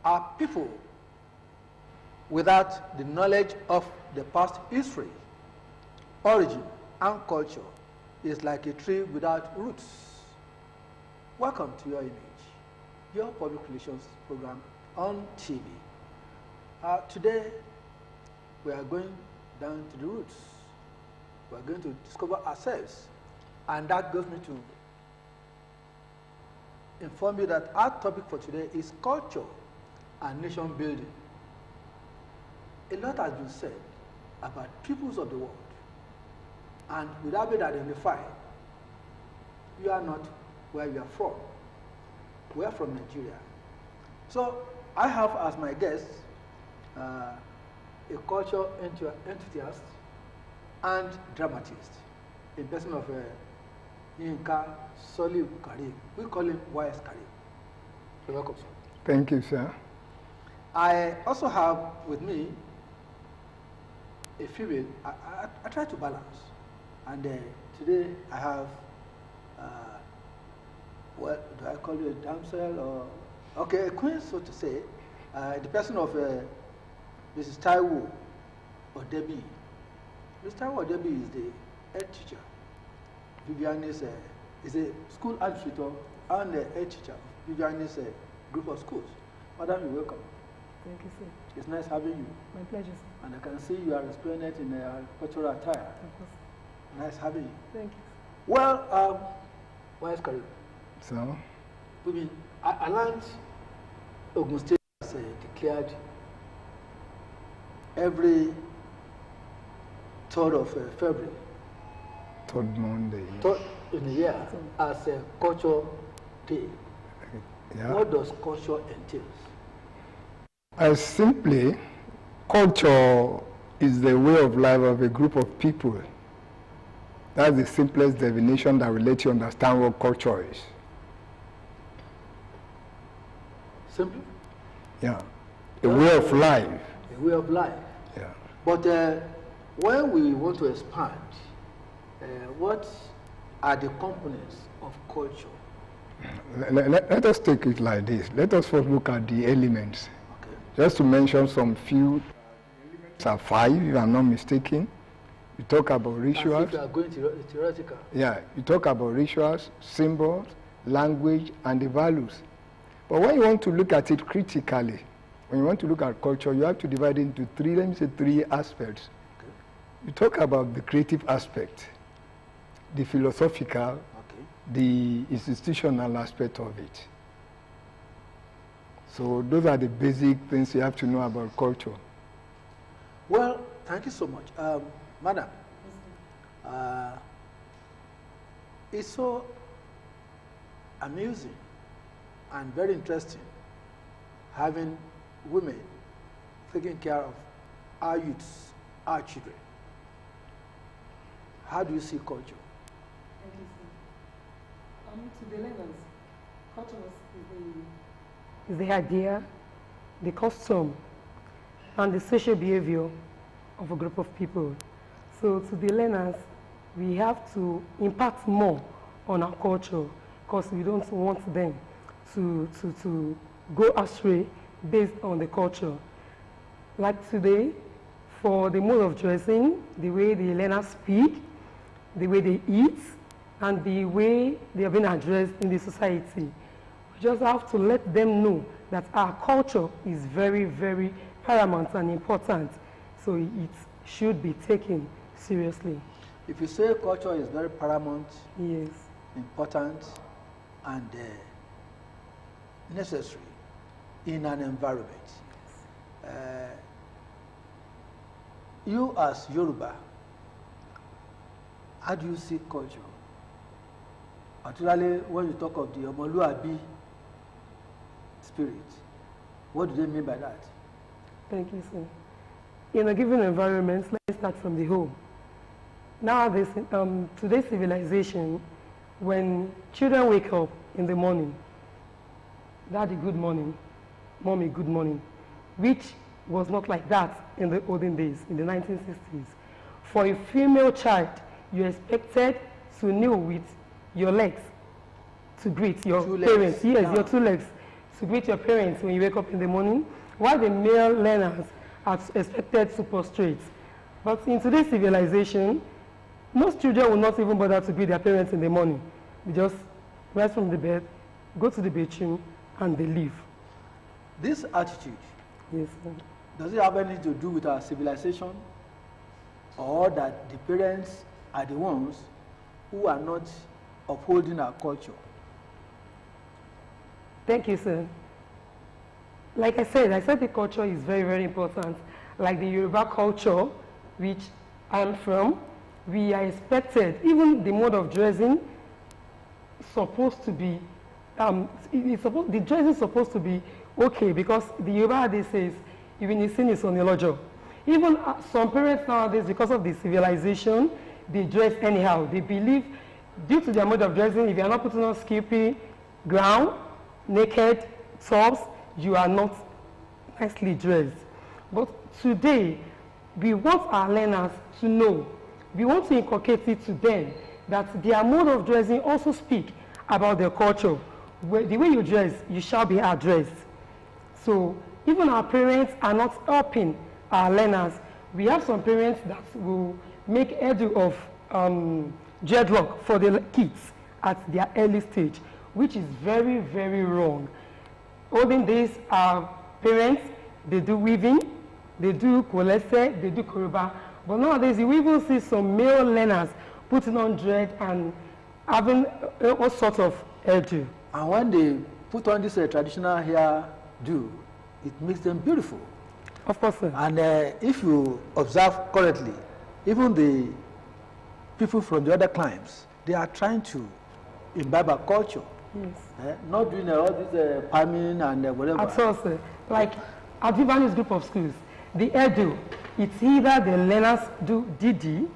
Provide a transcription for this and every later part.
are people without the knowledge of the past history, origin, and culture is like a tree without roots. Welcome to Your Image, your public relations program on TV. Today, we are going down to the roots. We are going to discover ourselves, and that goes me to inform you that our topic for today is culture and nation building. A lot has been said about peoples of the world, and without being identified, you are not where you are from. We are from Nigeria. So I have as my guest a culture enthusiast and dramatist, a person of Yinka, Saliu, KAREEM. We call him YS KAREEM. You're welcome, sir. Thank you, sir. I also have with me a female. I try to balance. And today I have, what do I call you, a damsel or, okay, a queen, so to say, the person of Mrs. Taiwo Odebiyi. Mrs. Taiwo Odebiyi is the head teacher. Vivianis is a school administrator and the head teacher of Vivianis group of schools. Madam, you're welcome. Thank you, sir. It's nice having you. My pleasure, sir. And I can see you are resplendent in cultural attire. Of course. Nice having you. Thank you. Well, why is KAREEM? So? I learned Ogun State has declared every 3rd of February. 3rd Monday. 3rd in the year as a culture day. Yeah. What does culture entail? Simply, culture is the way of life of a group of people. That's the simplest definition that will let you understand what culture is. Simple? Yeah. A way of life. A way of life. Yeah. But when we want to expand, what are the components of culture? Let us take it like this. Let us first look at the elements. Okay. Just to mention some few. Elements are 5, if I'm not mistaken. You talk about rituals. As if you are going theoretical. Yeah, you talk about rituals, symbols, language, and the values. But when you want to look at it critically, when you want to look at culture, you have to divide it into 3 aspects. Okay. You talk about the creative aspect, the philosophical, okay, the institutional aspect of it. So those are the basic things you have to know about culture. Well, thank you so much. Madam, it's so amusing and very interesting having women taking care of our youths, our children. How do you see culture? Thank you, sir. To the learners, culture is the idea, the custom, and the social behavior of a group of people. So to the learners, we have to impact more on our culture because we don't want them to go astray based on the culture. Like today, for the mode of dressing, the way the learners speak, the way they eat, and the way they have been addressed in the society. We just have to let them know that our culture is very, very paramount and important, so it should be taken seriously. If you say culture is very paramount, yes, important, and necessary in an environment, you as Yoruba, how do you see culture? Particularly when you talk of the Omoluabi spirit, what do they mean by that? Thank you, sir. In a given environment, let's start from the home. Nowadays, today's civilization, when children wake up in the morning, Daddy, good morning, Mommy, good morning, which was not like that in the olden days, in the 1960s. For a female child, you're expected to kneel with your legs to greet your parents. Yes, your 2 legs to greet your parents when you wake up in the morning, while the male learners are expected to prostrate. But in today's civilization, most children will not even bother to greet their parents in the morning. They just rise from the bed, go to the bedroom, and they leave. This attitude, yes, sir. Does it have anything to do with our civilization, or that the parents are the ones who are not upholding our culture? Thank you, sir. Like I said the culture is very, very important. Like the Yoruba culture, which I'm from, we are expected, even the mode of dressing, supposed to be, the dress is supposed to be okay, because the Yoruba they says, even if sin is on your job. Even some parents nowadays, because of the civilization, they dress anyhow. They believe, due to their mode of dressing, if you are not putting on skimpy gown, naked, tops, you are not nicely dressed. But today, we want our learners to know, we want to inculcate it to them, that their mode of dressing also speak about their culture. The way you dress, you shall be addressed. So even our parents are not helping our learners. We have some parents that will make edu of dreadlock for the kids at their early stage, which is very, very wrong. Olden days, our parents, they do weaving, they do kolese, they do koroba. But nowadays, you even see some male learners putting on dread and having all sorts of hairdo. And when they put on this traditional hairdo, it makes them beautiful. Of course, sir. And if you observe correctly, even the people from the other climes, they are trying to imbibe our culture. Yes. Not doing all this palming and whatever. At all, sir. Like at Vivianis group of schools, the hairdo, it's either the learners do DD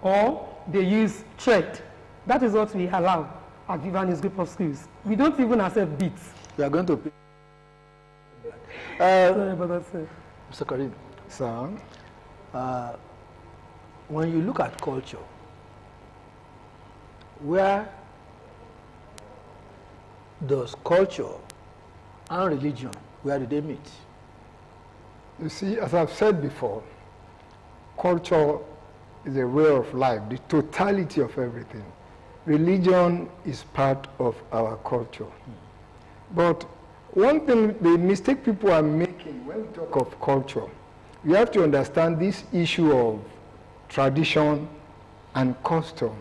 or they use thread. That is what we allow at Vivianis group of schools. We don't even accept beats. We are going to pay. Sorry about that, sir. Mr. KAREEM, Sir, when you look at culture, where does culture and religion, where do they meet? you see, as I've said before, culture is a way of life, the totality of everything. Religion is part of our culture. But one thing, the mistake people are making when we talk of culture, we have to understand this issue of tradition and custom.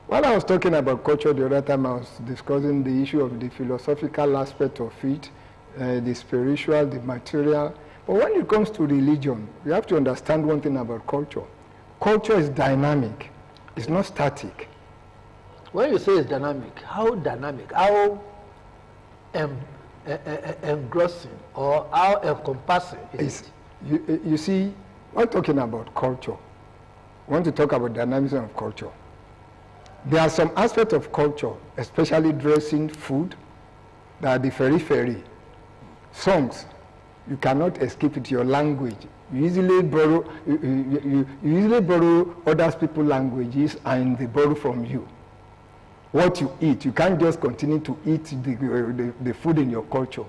While I was talking about culture the other time, I was discussing the issue of the philosophical aspect of it, the spiritual, the material. But when it comes to religion, we have to understand one thing about culture. Culture is dynamic. It's not static. When you say it's dynamic, how dynamic? How engrossing or how encompassing is it? You see, we're talking about culture. We want to talk about dynamism of culture. There are some aspects of culture, especially dressing, food, that are the periphery. Songs, you cannot escape it, your language. You easily borrow, you easily borrow other people's languages and they borrow from you. What you eat, you can't just continue to eat the food in your culture.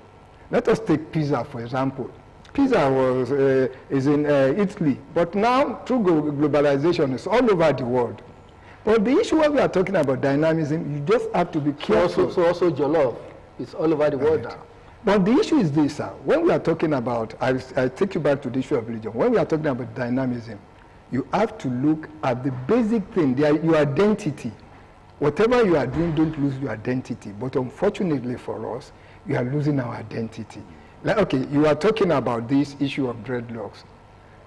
Let us take pizza, for example. Pizza is in Italy, but now through globalization, it's all over the world. But the issue when we are talking about dynamism, you just have to be careful. So also jollof, it's all over the world now. But the issue is this, sir. When we are talking about, I take you back to the issue of religion. When we are talking about dynamism, you have to look at the basic thing, your identity. Whatever you are doing, don't lose your identity. But unfortunately for us, we are losing our identity. Like, okay, you are talking about this issue of dreadlocks.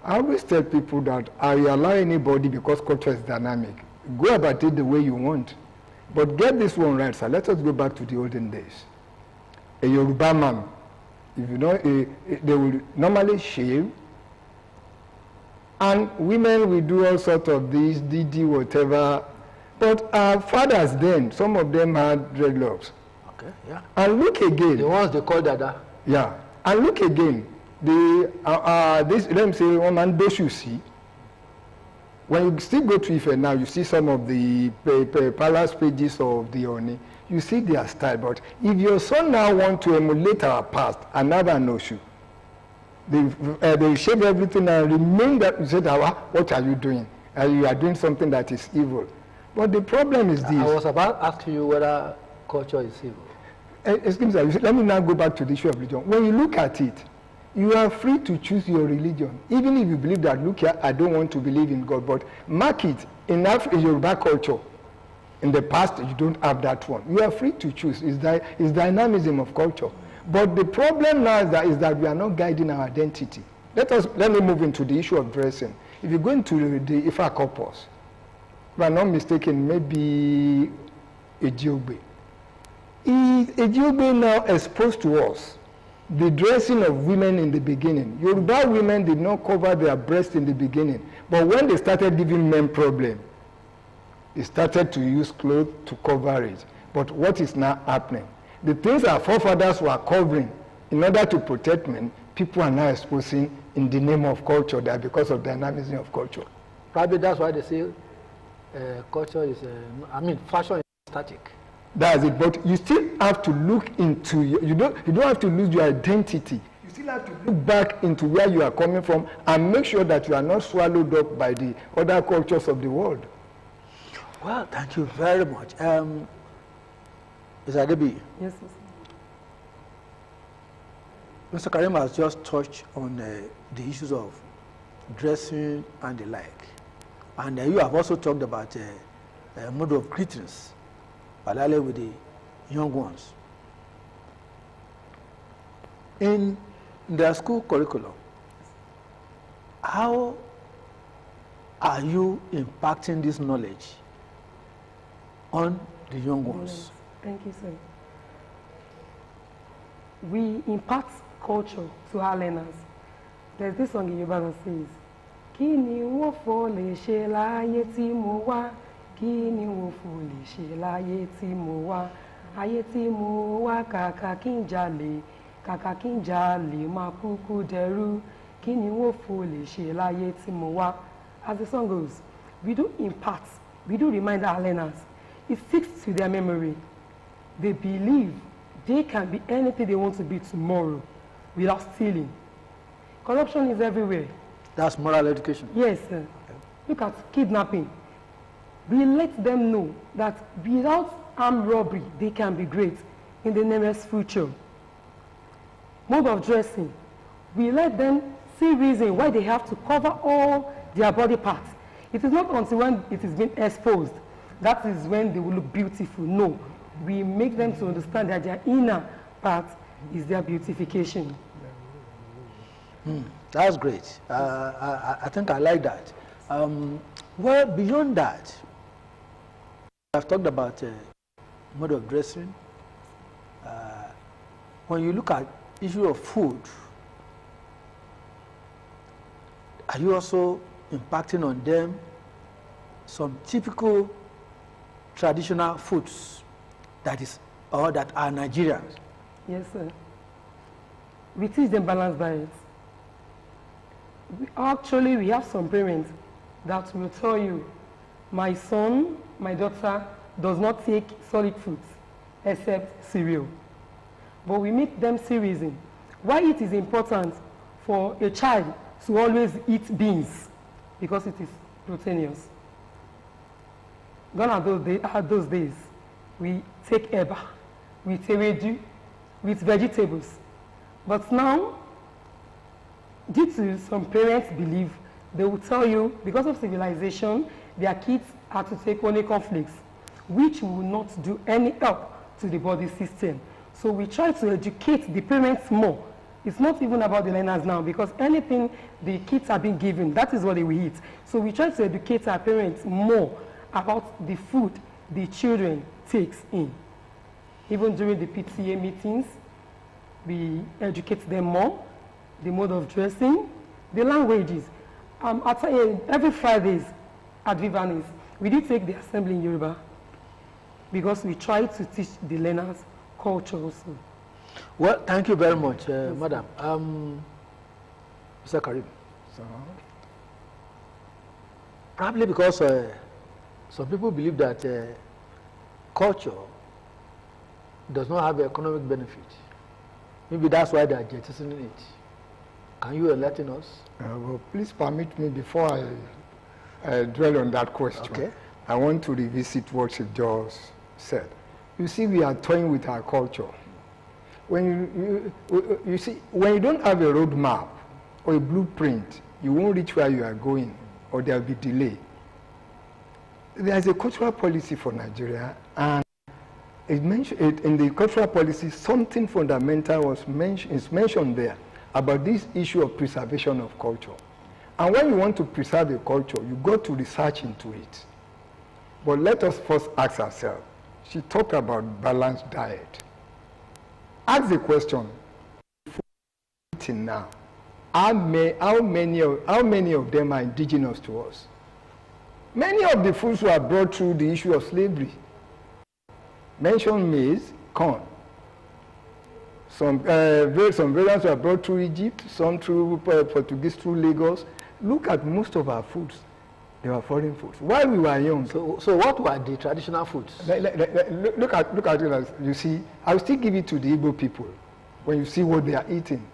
I always tell people that I allow anybody, because culture is dynamic, go about it the way you want. But get this one right, sir. Let us go back to the olden days. A Yoruba man, if you know, they will normally shave, and women will do all sorts of this, DD, whatever. But our fathers then, some of them had dreadlocks. Okay, yeah. And look again. The ones they call Dada. Yeah. And look again. Let me say, one man, those you see, when you still go to Ife now, you see some of the palace pages of the Oni. You see their style. But if your son now want to emulate our past, another notion, they shave everything and remain that. You said, what are you doing? You are doing something that is evil. But the problem is this. I was about to ask you whether culture is evil. Excuse me, let me now go back to the issue of religion. When you look at it, you are free to choose your religion. Even if you believe that, look here, I don't want to believe in God, but mark it, in Yoruba culture, in the past, you don't have that one. You are free to choose. It's dynamism of culture. But the problem now is that we are not guiding our identity. Let me move into the issue of dressing. If you go into the Ifa corpus, if I'm not mistaken, maybe Ejiobe. Ejiobe now exposed to us the dressing of women in the beginning. Yoruba women did not cover their breasts in the beginning. But when they started giving men problem, they started to use clothes to cover it. But what is now happening? The things our forefathers were covering in order to protect men, people are now exposing in the name of culture, that because of dynamism of culture. Probably that's why they say culture is, fashion is static. That's it. But you still have to look into, you don't have to lose your identity. You still have to look back into where you are coming from and make sure that you are not swallowed up by the other cultures of the world. Well, thank you very much. Is Odebiyi? Yes, sir. Mr. KAREEM has just touched on the issues of dressing and the like. And you have also talked about a mode of greetings, particularly with the young ones. In their school curriculum, how are you impacting this knowledge on the young ones? Thank you, sir. We impart culture to our learners. There's this song in Yoruba that says, Kini wo fo le ṣe láyé tí mo wá, Kini wo fo le ṣe láyé tí mo wá, ayé tí mo wá kàkà kí n jalè má kúkú dẹrú, Kini wo fo le ṣe láyé tí mo wá. As the song goes, we do impart, we do remind our learners. It sticks to their memory. They believe they can be anything they want to be tomorrow without stealing. Corruption is everywhere. That's moral education. Yes, sir. Okay. Look at kidnapping. We let them know that without armed robbery, they can be great in the nearest future. Mode of dressing. We let them see reason why they have to cover all their body parts. It is not until when it is being exposed, that is when they will look beautiful. No. We make them to understand that their inner part is their beautification. That's great. I think I like that. Well, beyond that, I've talked about mode of dressing. When you look at issue of food, are you also impacting on them some typical traditional foods that are Nigerians? Yes, sir. We teach them balanced diets. Actually, we have some parents that will tell you, my son, my daughter does not take solid foods except cereal. But we make them see reason why it is important for a child to always eat beans, because it is proteinous. Gone are those days. We take eba, we tewedu, with vegetables. But now, due to some parents' belief, they will tell you, because of civilization, their kids are to take only cornflakes, which will not do any help to the body system. So we try to educate the parents more. It's not even about the learners now, because anything the kids are being given, that is what they will eat. So we try to educate our parents more about the food the children takes in. Even during the PTA meetings, we educate them more, the mode of dressing, the languages. Every Fridays at Vivianis, we did take the assembly in Yoruba, because we try to teach the learners culture also. Well, thank you very much, Madam. Mr. KAREEM. Probably because some people believe that culture does not have economic benefit. Maybe that's why they are jettisoning it. Can you enlighten us? Well, please permit me before I dwell on that question. Okay. I want to revisit what Chief George said. You see, we are toying with our culture. When you see, when you don't have a road map or a blueprint, you won't reach where you are going, or there will be delay. There's a cultural policy for Nigeria, and in the cultural policy, something fundamental is mentioned there about this issue of preservation of culture. And when you want to preserve a culture, you go to research into it. But let us first ask ourselves. She talked about balanced diet. Ask the question, food eating now, how many of them are indigenous to us? Many of the foods were brought through the issue of slavery. Mention maize, corn. Some variants were brought through Egypt, some through Portuguese, through Lagos. Look at most of our foods. They were foreign foods. While we were young. So what were the traditional foods? Look at it as, you see, I'll still give it to the Igbo people when you see what they are eating.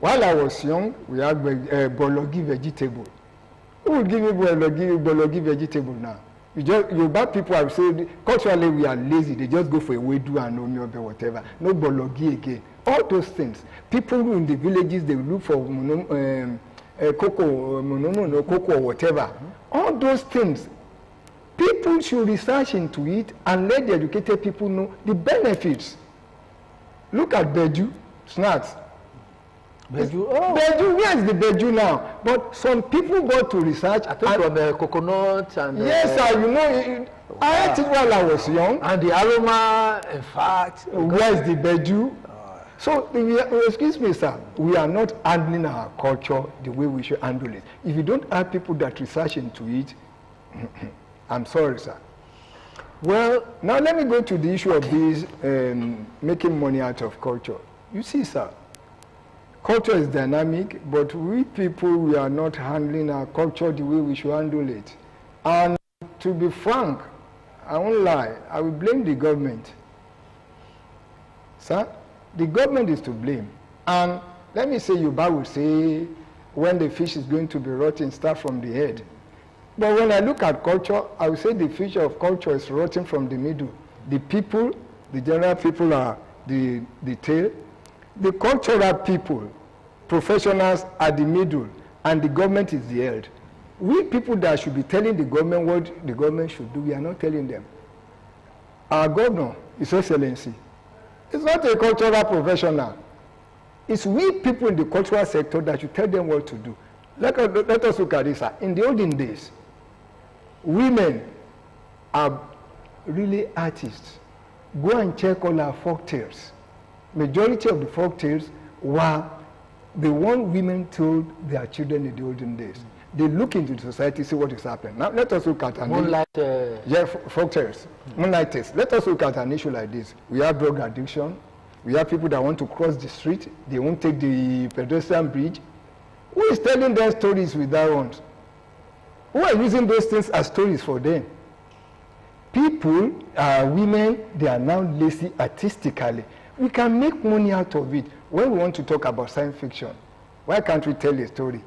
While I was young, we had bologi vegetable. Who would give me bologi vegetable now? Yoruba people have said, culturally we are lazy. They just go for a wedu and omiobe, whatever. No bologi again. All those things. People in the villages, they look for cocoa or whatever. All those things. People should research into it and let the educated people know the benefits. Look at beju, snacks. Beju, beju, where is the beju now? But some people go to research. I think from the coconut and yes, sir, you know, I ate it while I was young. And the aroma, in fact. Where is the beju? So, excuse me, sir, we are not handling our culture the way we should handle it. If you don't have people that research into it, I'm sorry, sir. Well, now let me go to the issue of this making money out of culture. You see, sir, culture is dynamic, but we people, we are not handling our culture the way we should handle it. And to be frank, I won't lie, I will blame the government. Sir, the government is to blame. And let me say, Yoruba will say, when the fish is going to be rotten, start from the head. But when I look at culture, I will say the fish of culture is rotting from the middle. The people, the general people are the tail. The cultural people, professionals are the middle, and the government is the head. We people that should be telling the government what the government should do, we are not telling them. Our governor, His Excellency, is not a cultural professional. It's we people in the cultural sector that should tell them what to do. Let us look at this. In the olden days, women are really artists. Go and check all our folk tales. Majority of the folk tales were the one women told their children in the olden days. They look into the society, see what is happening. Now let us look at an Moonlight. Yeah, folk tales, moonlight tales. Let us look at an issue like this. We have drug addiction. We have people that want to cross the street. They won't take the pedestrian bridge. Who is telling them stories with that one? Who are using those things as stories for them? People, women, they are now lazy artistically. We can make money out of it. When we want to talk about science fiction, why can't we tell a story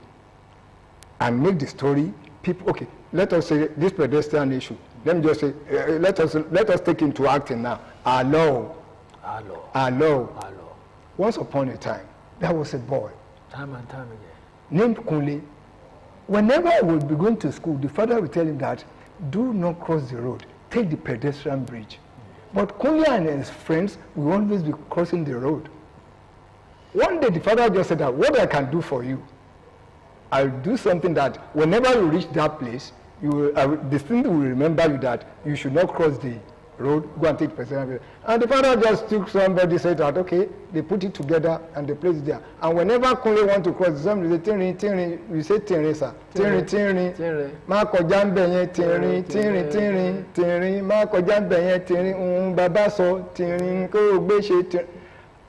and make the story people? Okay, let us say this pedestrian issue. Let me just say, let us take into acting now. Our law. Once upon a time, there was a boy. Time and time again. Named Kunle. Whenever I would be going to school, the father would tell him that, do not cross the road, take the pedestrian bridge. But Kunle and his friends will always be crossing the road. One day the father just said that, what I can do for you, I'll do something that whenever you reach that place, the thing will remember you that you should not cross the road, go and take the pedestrian bridge. And the father just took somebody, said that, okay, they put it together and they place it there. And whenever Kunle want to cross, somebody say, tinrin, we say tinrin, sir. Tinrin. Ma koja nbe yen tinrin. Ma koja nbe yen tinrin. Baba so tinrin, ko gbe se tinrin.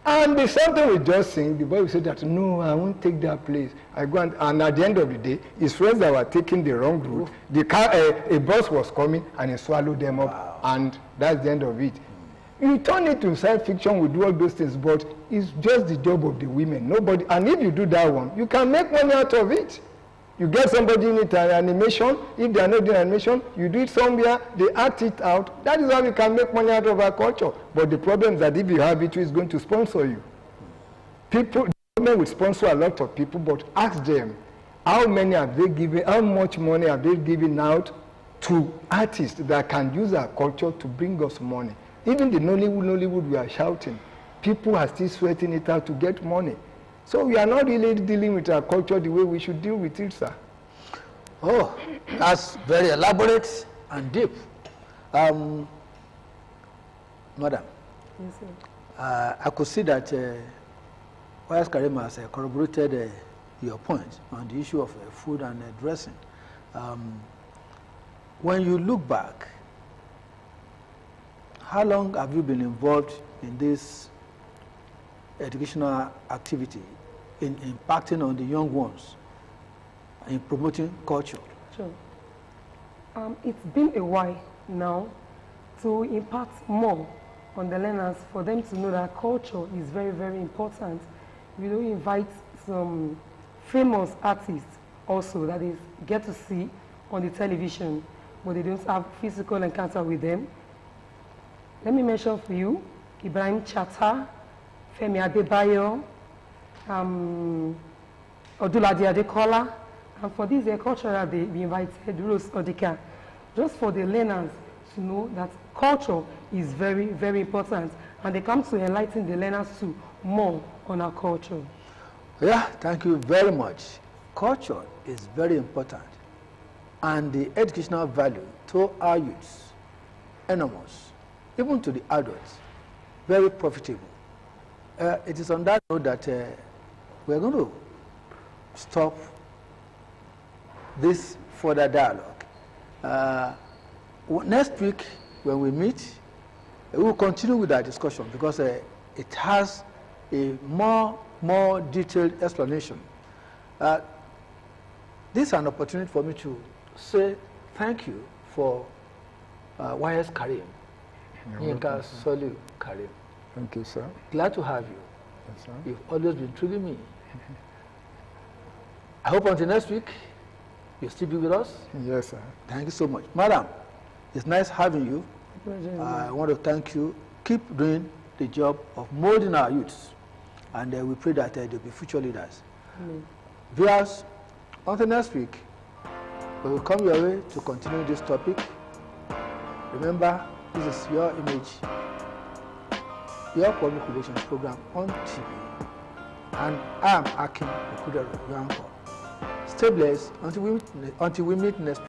And the same thing we just sing, the boy will say that, no, I won't take that place. I go and at the end of the day, his friends that were taking the wrong route, the car, a bus was coming and he swallowed them up. Wow. And that's the end of it. You turn it to science fiction, we do all those things, but it's just the job of the women. Nobody, and if you do that one, you can make money out of it. You get somebody in it an animation. If they are not doing animation, you do it somewhere, they act it out. That is how we can make money out of our culture. But the problem is that if you have it, who is going to sponsor you? People, the government will sponsor a lot of people, but ask them, how many have they given, how much money have they given out to artists that can use our culture to bring us money? Even the Nollywood, we are shouting. People are still sweating it out to get money. So we are not really dealing with our culture the way we should deal with it, sir. Oh, that's very elaborate and deep. Madam, Yes, sir. I could see that whilst KAREEM has corroborated your point on the issue of food and dressing. When you look back, how long have you been involved in this educational activity, in impacting on the young ones, in promoting culture? Sure. It's been a while now to impact more on the learners, for them to know that culture is very, very important. We do invite some famous artists also that they get to see on the television, but they don't have physical encounter with them. Let me mention for you Ibrahim Chata, Femi Adebayo, Odulade Adekola, and for this cultural day, we invited Rose Odika, just for the learners to know that culture is very, very important, and they come to enlighten the learners too more on our culture. Yeah, thank you very much. Culture is very important, and the educational value to our youths, enormous, even to the adults, very profitable. It is on that note that we're going to stop this further dialogue. Next week, when we meet, we will continue with our discussion, because it has a more detailed explanation. This is an opportunity for me to say thank you for YS KAREEM, Yinka, Saliu, KAREEM. Thank you, sir. Glad to have you. Yes, sir. You've always been intriguing me. I hope until next week, you'll still be with us. Yes, sir. Thank you so much. Madam, it's nice having you. I want to thank you. Keep doing the job of molding our youths, and we pray that they'll be future leaders. Viewers, until next week, we will come your way to continue this topic. Remember, this is Your Image, your public relations program on TV, and I am Anchor-Akin Okudero, your anchor. Stay blessed until we meet next week.